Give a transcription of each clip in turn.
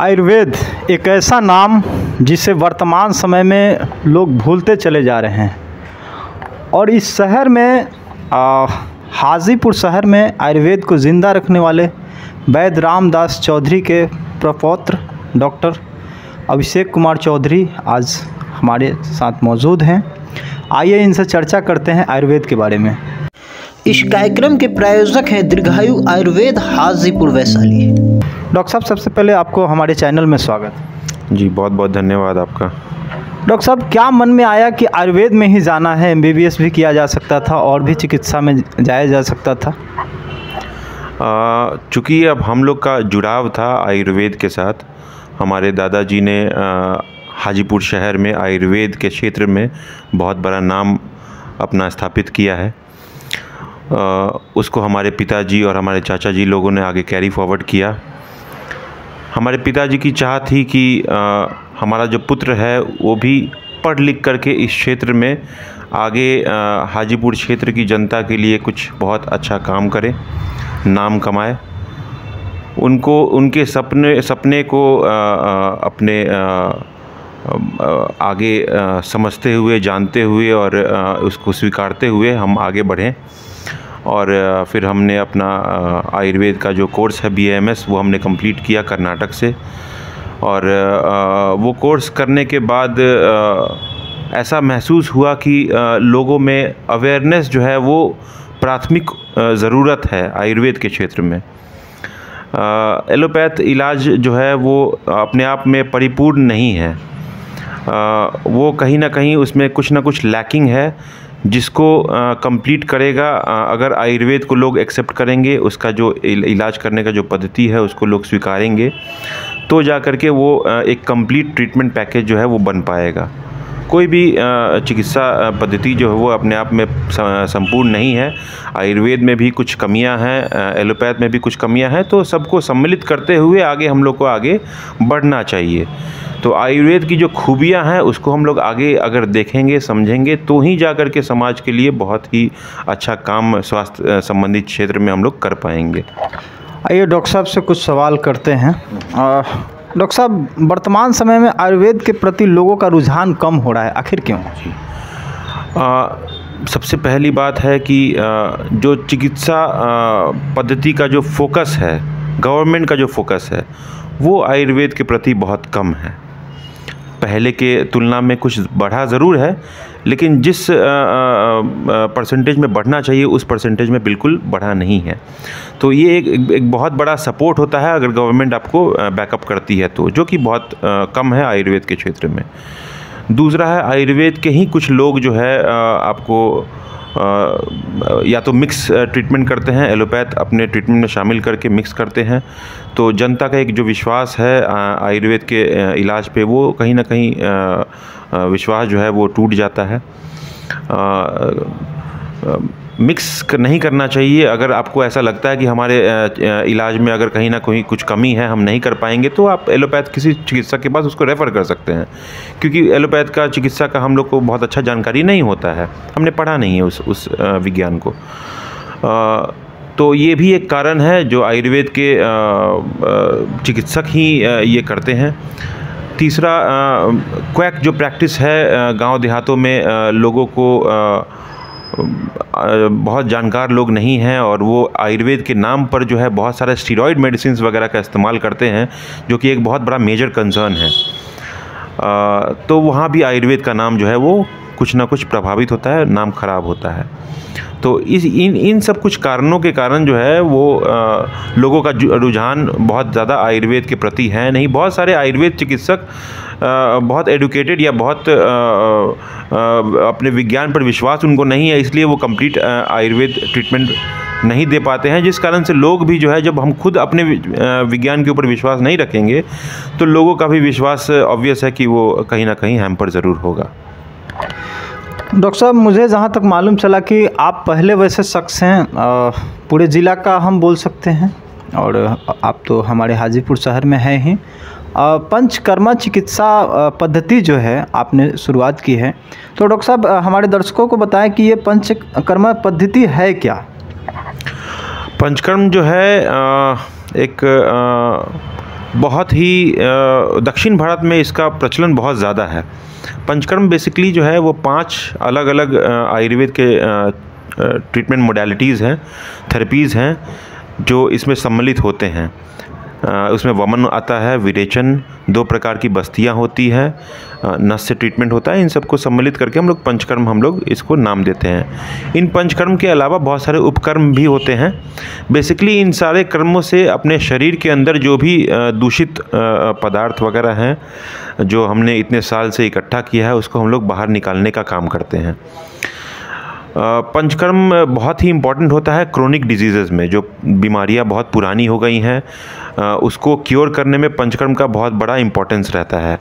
आयुर्वेद एक ऐसा नाम जिसे वर्तमान समय में लोग भूलते चले जा रहे हैं और इस शहर में हाजीपुर शहर में आयुर्वेद को ज़िंदा रखने वाले वैद्य रामदास चौधरी के प्रपौत्र डॉक्टर अभिषेक कुमार चौधरी आज हमारे साथ मौजूद हैं। आइए इनसे चर्चा करते हैं आयुर्वेद के बारे में। इस कार्यक्रम के प्रायोजक हैं दीर्घायु आयुर्वेद हाजीपुर वैशाली। डॉक्टर साहब, सबसे पहले आपको हमारे चैनल में स्वागत। जी बहुत बहुत धन्यवाद आपका। डॉक्टर साहब, क्या मन में आया कि आयुर्वेद में ही जाना है? MBBS भी किया जा सकता था और भी चिकित्सा में जाया जा सकता था। चूँकि अब हम लोग का जुड़ाव था आयुर्वेद के साथ, हमारे दादाजी ने हाजीपुर शहर में आयुर्वेद के क्षेत्र में बहुत बड़ा नाम अपना स्थापित किया है। उसको हमारे पिताजी और हमारे चाचा जी लोगों ने आगे कैरी फॉरवर्ड किया। हमारे पिताजी की चाह थी कि हमारा जो पुत्र है वो भी पढ़ लिख करके इस क्षेत्र में आगे हाजीपुर क्षेत्र की जनता के लिए कुछ बहुत अच्छा काम करे, नाम कमाए। उनको उनके सपने को अपने आगे समझते हुए, जानते हुए और उसको स्वीकारते हुए हम आगे बढ़ें। और फिर हमने अपना आयुर्वेद का जो कोर्स है BAMS वो हमने कंप्लीट किया कर्नाटक से। और वो कोर्स करने के बाद ऐसा महसूस हुआ कि लोगों में अवेयरनेस जो है वो प्राथमिक ज़रूरत है आयुर्वेद के क्षेत्र में। एलोपैथ इलाज जो है वो अपने आप में परिपूर्ण नहीं है, वो कहीं ना कहीं उसमें कुछ ना कुछ लैकिंग है, जिसको कंप्लीट करेगा अगर आयुर्वेद को लोग एक्सेप्ट करेंगे, उसका जो इलाज करने का जो पद्धति है उसको लोग स्वीकारेंगे, तो जा कर के वो एक कंप्लीट ट्रीटमेंट पैकेज जो है वो बन पाएगा। कोई भी चिकित्सा पद्धति जो है वो अपने आप में संपूर्ण नहीं है। आयुर्वेद में भी कुछ कमियां हैं, एलोपैथ में भी कुछ कमियां हैं, तो सबको सम्मिलित करते हुए आगे हम लोग को आगे बढ़ना चाहिए। तो आयुर्वेद की जो खूबियां हैं उसको हम लोग आगे अगर देखेंगे, समझेंगे, तो ही जा कर के समाज के लिए बहुत ही अच्छा काम स्वास्थ्य संबंधित क्षेत्र में हम लोग कर पाएंगे। आइए डॉक्टर साहब से कुछ सवाल करते हैं। डॉक्टर साहब, वर्तमान समय में आयुर्वेद के प्रति लोगों का रुझान कम हो रहा है, आखिर क्यों? जी सबसे पहली बात है कि जो चिकित्सा पद्धति का जो फोकस है, गवर्नमेंट का जो फोकस है, वो आयुर्वेद के प्रति बहुत कम है। पहले के तुलना में कुछ बढ़ा ज़रूर है, लेकिन जिस परसेंटेज में बढ़ना चाहिए उस परसेंटेज में बिल्कुल बढ़ा नहीं है। तो ये एक बहुत बड़ा सपोर्ट होता है अगर गवर्नमेंट आपको बैकअप करती है, तो जो कि बहुत कम है आयुर्वेद के क्षेत्र में। दूसरा है, आयुर्वेद के ही कुछ लोग जो है आपको या तो मिक्स ट्रीटमेंट करते हैं, एलोपैथ अपने ट्रीटमेंट में शामिल करके मिक्स करते हैं, तो जनता का एक जो विश्वास है आयुर्वेद के इलाज पे, वो कहीं ना कहीं विश्वास जो है वो टूट जाता है। मिक्स नहीं करना चाहिए। अगर आपको ऐसा लगता है कि हमारे इलाज में अगर कहीं ना कहीं कुछ कमी है, हम नहीं कर पाएंगे, तो आप एलोपैथ किसी चिकित्सक के पास उसको रेफ़र कर सकते हैं, क्योंकि एलोपैथ का चिकित्सा का हम लोग को बहुत अच्छा जानकारी नहीं होता है, हमने पढ़ा नहीं है उस विज्ञान को। तो ये भी एक कारण है जो आयुर्वेद के चिकित्सक ही ये करते हैं। तीसरा, क्वैक जो प्रैक्टिस है गांव देहातों में, लोगों को बहुत जानकार लोग नहीं हैं और वो आयुर्वेद के नाम पर जो है बहुत सारे स्टीरॉयड मेडिसिन वगैरह का इस्तेमाल करते हैं, जो कि एक बहुत बड़ा मेजर कंसर्न है। तो वहाँ भी आयुर्वेद का नाम जो है वो कुछ ना कुछ प्रभावित होता है, नाम खराब होता है। तो इन सब कुछ कारणों के कारण जो है वो लोगों का रुझान बहुत ज़्यादा आयुर्वेद के प्रति है नहीं। बहुत सारे आयुर्वेद चिकित्सक बहुत एडुकेटेड या बहुत अपने विज्ञान पर विश्वास उनको नहीं है, इसलिए वो कंप्लीट आयुर्वेद ट्रीटमेंट नहीं दे पाते हैं, जिस कारण से लोग भी जो है, जब हम खुद अपने विज्ञान के ऊपर विश्वास नहीं रखेंगे तो लोगों का भी विश्वास ऑब्वियस है कि वो कहीं ना कहीं हैम्पर ज़रूर होगा। डॉक्टर साहब, मुझे जहाँ तक मालूम चला कि आप पहले वैसे शख्स हैं, पूरे ज़िला का हम बोल सकते हैं, और आप तो हमारे हाजीपुर शहर में हैं ही। पंचकर्मा चिकित्सा पद्धति जो है आपने शुरुआत की है, तो डॉक्टर साहब हमारे दर्शकों को बताएं कि ये पंचकर्मा पद्धति है क्या? पंचकर्म जो है एक बहुत ही दक्षिण भारत में इसका प्रचलन बहुत ज़्यादा है। पंचकर्म बेसिकली जो है वो 5 अलग अलग आयुर्वेद के ट्रीटमेंट मोडालिटीज़ हैं, थेरेपीज़ हैं जो इसमें सम्मिलित होते हैं। उसमें वमन आता है, विरेचन, 2 प्रकार की बस्तियां होती हैं, नस से ट्रीटमेंट होता है। इन सबको सम्मिलित करके हम लोग इसको नाम देते हैं। इन पंचकर्म के अलावा बहुत सारे उपकर्म भी होते हैं। बेसिकली इन सारे कर्मों से अपने शरीर के अंदर जो भी दूषित पदार्थ वगैरह हैं जो हमने इतने साल से इकट्ठा किया है उसको हम लोग बाहर निकालने का काम करते हैं। पंचकर्म बहुत ही इम्पॉर्टेंट होता है क्रोनिक डिजीज़ में, जो बीमारियां बहुत पुरानी हो गई हैं उसको क्योर करने में पंचकर्म का बहुत बड़ा इम्पोर्टेंस रहता है।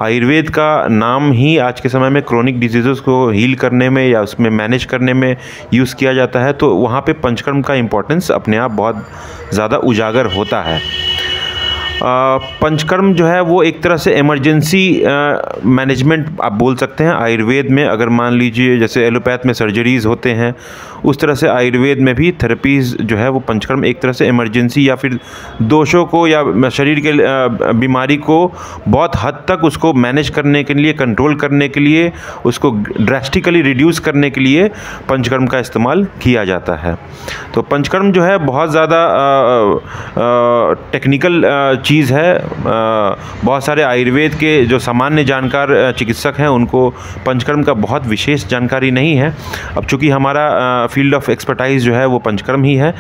आयुर्वेद का नाम ही आज के समय में क्रोनिक डिजीज़ को हील करने में या उसमें मैनेज करने में यूज़ किया जाता है, तो वहाँ पे पंचकर्म का इम्पोर्टेंस अपने आप बहुत ज़्यादा उजागर होता है। पंचकर्म जो है वो एक तरह से इमरजेंसी मैनेजमेंट आप बोल सकते हैं आयुर्वेद में। अगर मान लीजिए जैसे एलोपैथ में सर्जरीज़ होते हैं, उस तरह से आयुर्वेद में भी थेरेपीज़ जो है वो पंचकर्म एक तरह से इमरजेंसी या फिर दोषों को या शरीर के बीमारी को बहुत हद तक उसको मैनेज करने के लिए, कंट्रोल करने के लिए, उसको ड्रास्टिकली रिड्यूस करने के लिए पंचकर्म का इस्तेमाल किया जाता है। तो पंचकर्म जो है बहुत ज़्यादा टेक्निकल चीज़ है। बहुत सारे आयुर्वेद के जो सामान्य जानकार चिकित्सक हैं उनको पंचकर्म का बहुत विशेष जानकारी नहीं है। अब चूँकि हमारा फील्ड ऑफ एक्सपर्टाइज जो है वो पंचकर्म ही है,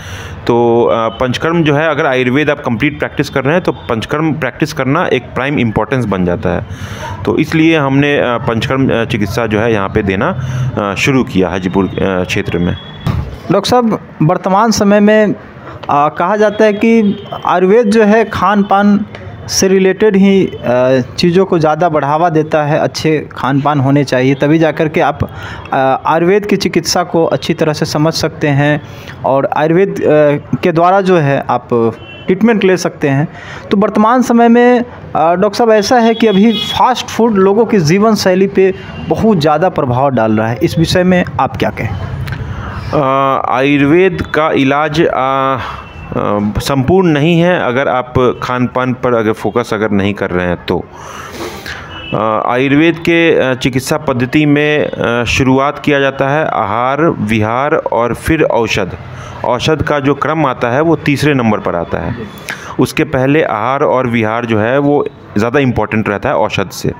तो पंचकर्म जो है अगर आयुर्वेद आप कंप्लीट प्रैक्टिस कर रहे हैं तो पंचकर्म प्रैक्टिस करना एक प्राइम इम्पोर्टेंस बन जाता है। तो इसलिए हमने पंचकर्म चिकित्सा जो है यहाँ पे देना शुरू किया हाजीपुर क्षेत्र में। डॉक्टर साहब, वर्तमान समय में कहा जाता है कि आयुर्वेद जो है खान पान से रिलेटेड ही चीज़ों को ज़्यादा बढ़ावा देता है। अच्छे खान पान होने चाहिए, तभी जाकर के आप आयुर्वेद की चिकित्सा को अच्छी तरह से समझ सकते हैं और आयुर्वेद के द्वारा जो है आप ट्रीटमेंट ले सकते हैं। तो वर्तमान समय में डॉक्टर साहब ऐसा है कि अभी फास्ट फूड लोगों की जीवन शैली पे बहुत ज़्यादा प्रभाव डाल रहा है, इस विषय में आप क्या कहें? आयुर्वेद का इलाज संपूर्ण नहीं है अगर आप खान पान पर अगर फोकस नहीं कर रहे हैं तो। आयुर्वेद के चिकित्सा पद्धति में शुरुआत किया जाता है आहार, विहार और फिर औषध। औषध का जो क्रम आता है वो 3रे नंबर पर आता है। उसके पहले आहार और विहार जो है वो ज़्यादा इम्पोर्टेंट रहता है औषध से।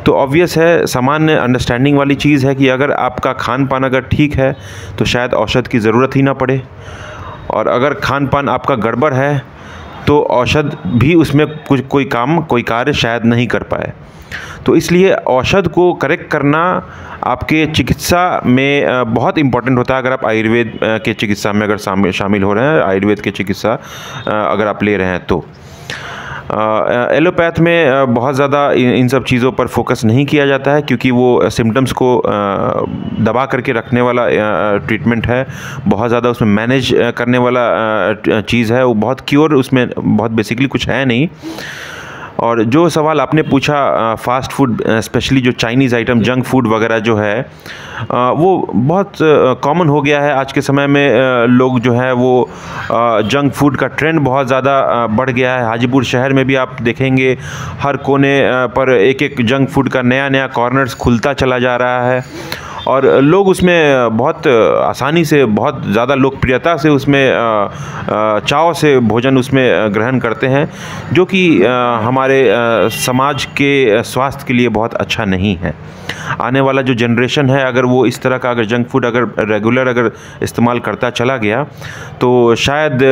तो ऑब्वियस है, सामान्य अंडरस्टैंडिंग वाली चीज़ है कि अगर आपका खान पान अगर ठीक है तो शायद औषध की ज़रूरत ही ना पड़े, और अगर खान पान आपका गड़बड़ है तो औषध भी उसमें कोई कार्य शायद नहीं कर पाए। तो इसलिए औषध को करेक्ट करना आपके चिकित्सा में बहुत इम्पॉर्टेंट होता है। अगर आप आयुर्वेद के चिकित्सा में अगर शामिल हो रहे हैं, आयुर्वेद के चिकित्सा अगर आप ले रहे हैं तो। एलोपैथ में बहुत ज़्यादा इन सब चीज़ों पर फोकस नहीं किया जाता है क्योंकि वो सिम्टम्स को दबा करके रखने वाला ट्रीटमेंट है। बहुत ज़्यादा उसमें मैनेज करने वाला चीज़ है, वो बहुत क्योर उसमें बहुत बेसिकली कुछ है नहीं। और जो सवाल आपने पूछा फ़ास्ट फूड, स्पेशली जो चाइनीज़ आइटम, जंक फूड वगैरह जो है वो बहुत कॉमन हो गया है आज के समय में। लोग जो है वो जंक फूड का ट्रेंड बहुत ज़्यादा बढ़ गया है। हाजीपुर शहर में भी आप देखेंगे हर कोने पर एक जंक फूड का नया कॉर्नर्स खुलता चला जा रहा है और लोग उसमें बहुत आसानी से, बहुत ज़्यादा लोकप्रियता से उसमें चाव से भोजन उसमें ग्रहण करते हैं, जो कि हमारे समाज के स्वास्थ्य के लिए बहुत अच्छा नहीं है। आने वाला जो जनरेशन है अगर वो इस तरह का अगर जंक फूड अगर रेगुलर अगर इस्तेमाल करता चला गया तो शायद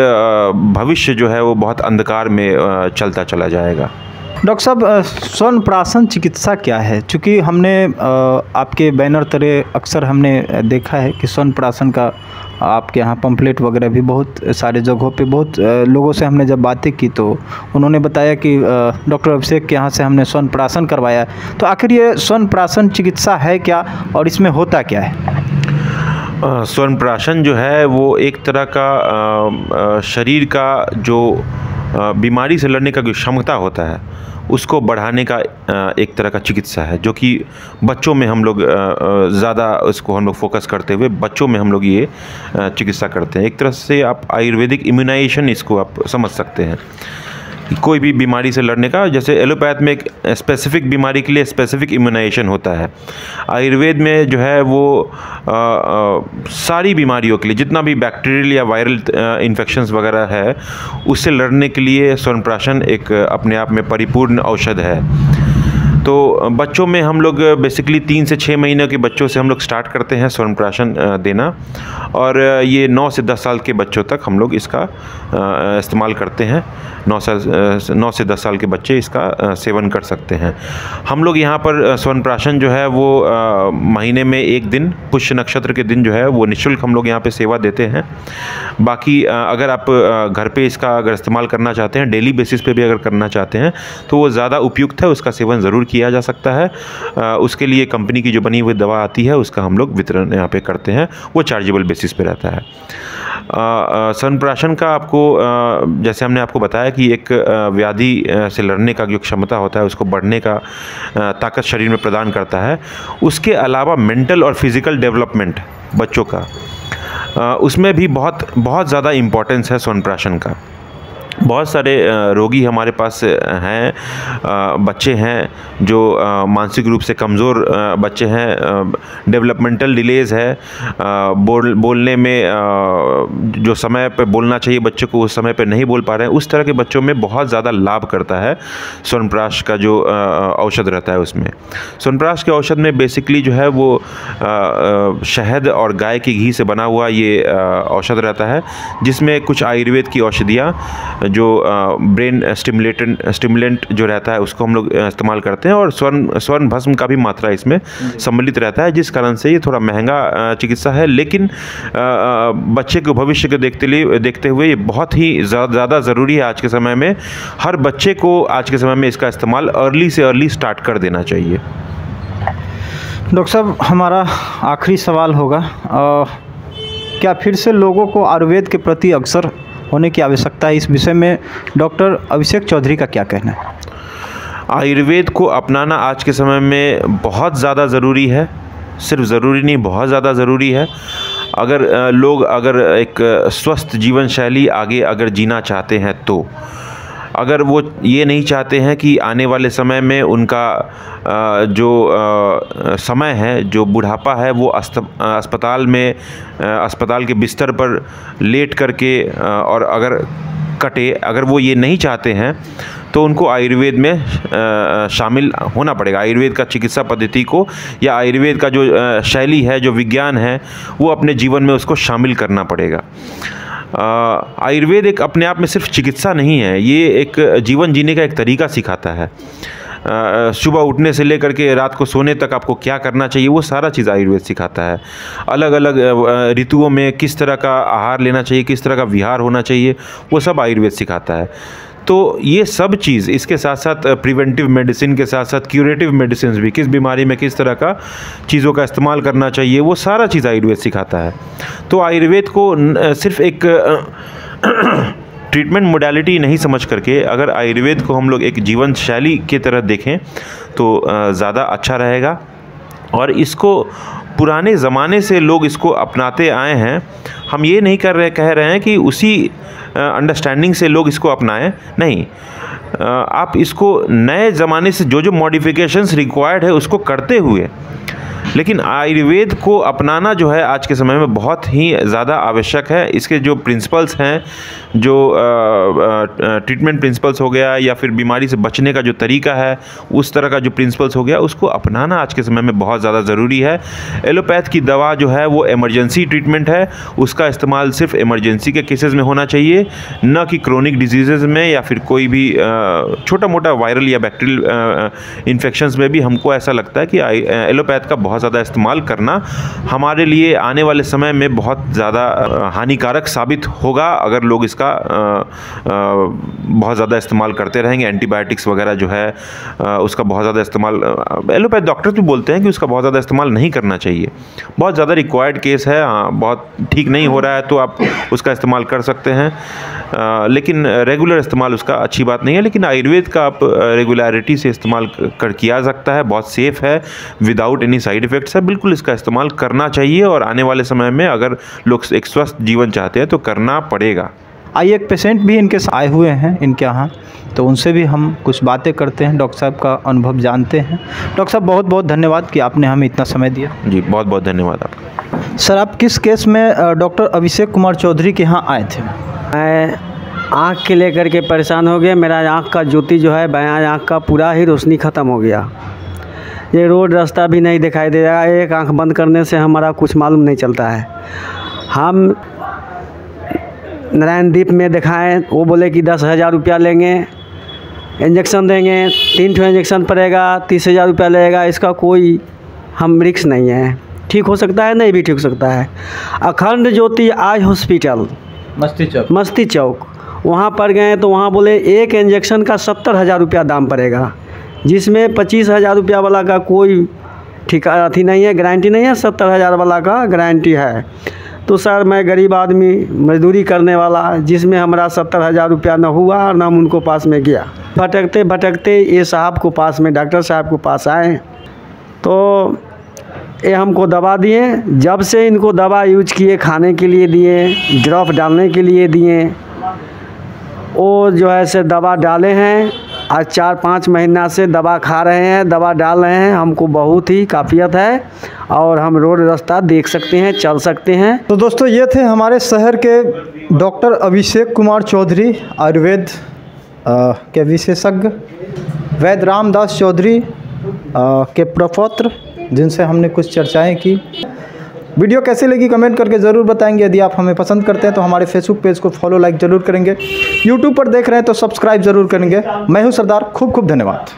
भविष्य जो है वो बहुत अंधकार में चलता चला जाएगा। डॉक्टर साहब, स्वर्ण चिकित्सा क्या है? चूँकि हमने आपके बैनर तले अक्सर हमने देखा है कि स्वर्ण का आपके यहाँ पम्फलेट वगैरह भी बहुत सारे जगहों पे बहुत लोगों से हमने जब बातें की तो उन्होंने बताया कि डॉक्टर अभिषेक के यहाँ से हमने स्वर्ण करवाया। तो आखिर ये स्वर्ण चिकित्सा है क्या और इसमें होता क्या है? स्वर्ण जो है वो एक तरह का शरीर का जो बीमारी से लड़ने का जो क्षमता होता है उसको बढ़ाने का एक तरह का चिकित्सा है, जो कि बच्चों में हम लोग ज़्यादा उसको हम लोग फोकस करते हुए बच्चों में हम लोग ये चिकित्सा करते हैं। एक तरह से आप आयुर्वेदिक इम्यूनाइजेशन इसको आप समझ सकते हैं कोई भी बीमारी से लड़ने का। जैसे एलोपैथ में एक स्पेसिफिक बीमारी के लिए स्पेसिफिक इम्यूनाइजेशन होता है, आयुर्वेद में जो है वो सारी बीमारियों के लिए जितना भी बैक्टीरियल या वायरल इन्फेक्शंस वगैरह है उससे लड़ने के लिए च्यवनप्राशन एक अपने आप में परिपूर्ण औषध है। तो बच्चों में हम लोग बेसिकली 3 से 6 महीने के बच्चों से हम लोग स्टार्ट करते हैं च्यवनप्राशन देना, और ये 9 से 10 साल के बच्चों तक हम लोग इसका इस्तेमाल करते हैं। 9 से 10 साल के बच्चे इसका सेवन कर सकते हैं। हम लोग यहाँ पर च्यवनप्राशन जो है वो महीने में 1 दिन पुष्य नक्षत्र के दिन जो है वो निःशुल्क हम लोग यहाँ पे सेवा देते हैं। बाकी अगर आप घर पे इसका अगर इस्तेमाल करना चाहते हैं, डेली बेसिस पे भी अगर करना चाहते हैं तो वो ज़्यादा उपयुक्त है, उसका सेवन ज़रूर किया जा सकता है। उसके लिए कंपनी की जो बनी हुई दवा आती है उसका हम लोग वितरण यहाँ पे करते हैं, वो चार्जेबल बेसिस पे रहता है। च्यवनप्राशन का आपको जैसे हमने आपको बताया कि एक व्याधि से लड़ने का जो क्षमता होता है उसको बढ़ने का ताकत शरीर में प्रदान करता है। उसके अलावा मेंटल और फिज़िकल डेवलपमेंट बच्चों का उसमें भी बहुत ज़्यादा इम्पोर्टेंस है च्यवनप्राशन का। बहुत सारे रोगी हमारे पास हैं, बच्चे हैं जो मानसिक रूप से कमज़ोर बच्चे हैं, डेवलपमेंटल डिलेज़ है, बोलने में जो समय पे बोलना चाहिए बच्चे को उस समय पे नहीं बोल पा रहे हैं, उस तरह के बच्चों में बहुत ज़्यादा लाभ करता है च्यवनप्राश का जो औषध रहता है उसमें। च्यवनप्राश के औषध में बेसिकली जो है वो शहद और गाय के घी से बना हुआ ये औषध रहता है, जिसमें कुछ आयुर्वेद की औषधियाँ जो ब्रेन स्टिमुलेंट जो रहता है उसको हम लोग इस्तेमाल करते हैं, और स्वर्ण भस्म का भी मात्रा इसमें सम्मिलित रहता है, जिस कारण से ये थोड़ा महंगा चिकित्सा है। लेकिन बच्चे के भविष्य को देखते हुए ये बहुत ही ज़्यादा ज़रूरी है आज के समय में। हर बच्चे को आज के समय में इसका इस्तेमाल अर्ली से अर्ली स्टार्ट कर देना चाहिए। डॉक्टर साहब, हमारा आखिरी सवाल होगा, क्या फिर से लोगों को आयुर्वेद के प्रति अग्रसर होने की आवश्यकता है? इस विषय में डॉक्टर अभिषेक चौधरी का क्या कहना है? आयुर्वेद को अपनाना आज के समय में बहुत ज़्यादा ज़रूरी है, सिर्फ ज़रूरी नहीं बहुत ज़्यादा ज़रूरी है। अगर लोग अगर एक स्वस्थ जीवन शैली आगे अगर जीना चाहते हैं, तो अगर वो ये नहीं चाहते हैं कि आने वाले समय में उनका जो समय है, जो बुढ़ापा है, वो अस्पताल के बिस्तर पर लेट करके और अगर कटे, अगर वो ये नहीं चाहते हैं तो उनको आयुर्वेद में शामिल होना पड़ेगा। आयुर्वेद का चिकित्सा पद्धति को या आयुर्वेद का जो शैली है, जो विज्ञान है, वो अपने जीवन में उसको शामिल करना पड़ेगा। आयुर्वेद एक अपने आप में सिर्फ चिकित्सा नहीं है, ये एक जीवन जीने का एक तरीका सिखाता है। सुबह उठने से लेकर के रात को सोने तक आपको क्या करना चाहिए, वो सारा चीज़ आयुर्वेद सिखाता है। अलग अलग ऋतुओं में किस तरह का आहार लेना चाहिए, किस तरह का विहार होना चाहिए, वो सब आयुर्वेद सिखाता है। तो ये सब चीज़, इसके साथ साथ प्रिवेंटिव मेडिसिन के साथ साथ क्यूरेटिव मेडिसिन भी, किस बीमारी में किस तरह का चीज़ों का इस्तेमाल करना चाहिए, वो सारा चीज़ आयुर्वेद सिखाता है। तो आयुर्वेद को सिर्फ एक ट्रीटमेंट मोडालिटी नहीं समझ करके अगर आयुर्वेद को हम लोग एक जीवन शैली की तरह देखें तो ज़्यादा अच्छा रहेगा। और इसको पुराने ज़माने से लोग इसको अपनाते आए हैं। हम ये नहीं कह रहे हैं कि उसी अंडरस्टैंडिंग से लोग इसको अपनाएं, नहीं, आप इसको नए ज़माने से जो मॉडिफिकेशंस रिक्वायर्ड है उसको करते हुए, लेकिन आयुर्वेद को अपनाना जो है आज के समय में बहुत ही ज़्यादा आवश्यक है। इसके जो प्रिंसिपल्स हैं, जो ट्रीटमेंट प्रिंसिपल्स हो गया या फिर बीमारी से बचने का जो तरीका है, उस तरह का जो प्रिंसिपल्स हो गया, उसको अपनाना आज के समय में बहुत ज़्यादा ज़रूरी है। एलोपैथ की दवा जो है वो इमरजेंसी ट्रीटमेंट है, उसका इस्तेमाल सिर्फ इमरजेंसी के केसेस में होना चाहिए, न कि क्रोनिक डिजीज़ में या फिर कोई भी छोटा मोटा वायरल या बैक्टीरियल इन्फेक्शंस में भी हमको ऐसा लगता है कि एलोपैथ का बहुत ज़्यादा इस्तेमाल करना हमारे लिए आने वाले समय में बहुत ज़्यादा हानिकारक साबित होगा अगर लोग इसका बहुत ज़्यादा इस्तेमाल करते रहेंगे। एंटीबायोटिक्स वगैरह जो है उसका बहुत ज़्यादा इस्तेमाल, एलोपैथ डॉक्टर्स भी बोलते हैं कि उसका बहुत ज़्यादा इस्तेमाल नहीं करना चाहिए। बहुत ज़्यादा रिक्वायर्ड केस है, बहुत ठीक नहीं हो रहा है तो आप उसका इस्तेमाल कर सकते हैं, लेकिन रेगुलर इस्तेमाल उसका अच्छी बात नहीं है। लेकिन आयुर्वेद का आप रेगुलरिटी से इस्तेमाल किया सकता है, बहुत सेफ़ है, विदाउट एनी साइड इफ़ेक्ट्स है, बिल्कुल इसका इस्तेमाल करना चाहिए। और आने वाले समय में अगर लोग एक स्वस्थ जीवन चाहते हैं तो करना पड़ेगा। आइए एक पेशेंट भी इनके साथ आए हुए हैं इनके यहाँ, तो उनसे भी हम कुछ बातें करते हैं, डॉक्टर साहब का अनुभव जानते हैं। डॉक्टर साहब बहुत बहुत धन्यवाद कि आपने हमें इतना समय दिया। जी बहुत बहुत धन्यवाद आपका। सर आप किस केस में डॉक्टर अभिषेक कुमार चौधरी के यहाँ आए थे? मैं आँख के लेकर के परेशान हो गया। मेरा आँख का ज्योति जो है, बायां आँख का पूरा ही रोशनी ख़त्म हो गया। ये रोड रास्ता भी नहीं दिखाई दे रहा है। एक आँख बंद करने से हमारा कुछ मालूम नहीं चलता है। हम नारायणदीप में दिखाएं, वो बोले कि 10,000 रुपया लेंगे, इंजेक्शन देंगे, 3 ठो इंजेक्शन पड़ेगा, 30,000 रुपया लगेगा। इसका कोई हम रिक्स नहीं है, ठीक हो सकता है, नहीं भी ठीक हो सकता है। अखंड ज्योति आई हॉस्पिटल मस्ती चौक वहाँ पर गए तो वहाँ बोले एक इंजेक्शन का 70,000 रुपया दाम पड़ेगा, जिसमें 25,000 रुपया वाला का कोई ठिका अथी नहीं है, गारंटी नहीं है। 70,000 वाला का गारंटी है। तो सर मैं गरीब आदमी, मजदूरी करने वाला, जिसमें हमारा 70,000 रुपया न हुआ और न हम उनको पास में गया। भटकते भटकते ये साहब को पास में, डॉक्टर साहब को पास आए तो ये हमको दवा दिए। जब से इनको दवा यूज किए, खाने के लिए दिए, ड्रॉप डालने के लिए दिए, वो जो है से दवा डाले हैं। आज 4-5 महीना से दवा खा रहे हैं, दवा डाल रहे हैं। हमको बहुत ही काफियत है और हम रोड रास्ता देख सकते हैं, चल सकते हैं। तो दोस्तों ये थे हमारे शहर के डॉक्टर अभिषेक कुमार चौधरी, आयुर्वेद के विशेषज्ञ, वैद्य रामदास चौधरी के प्रपौत्र, जिनसे हमने कुछ चर्चाएं की। वीडियो कैसी लगी कमेंट करके ज़रूर बताएंगे। यदि आप हमें पसंद करते हैं तो हमारे फेसबुक पेज को फॉलो लाइक ज़रूर करेंगे। यूट्यूब पर देख रहे हैं तो सब्सक्राइब ज़रूर करेंगे। मैं हूं सरदार, खूब खूब धन्यवाद।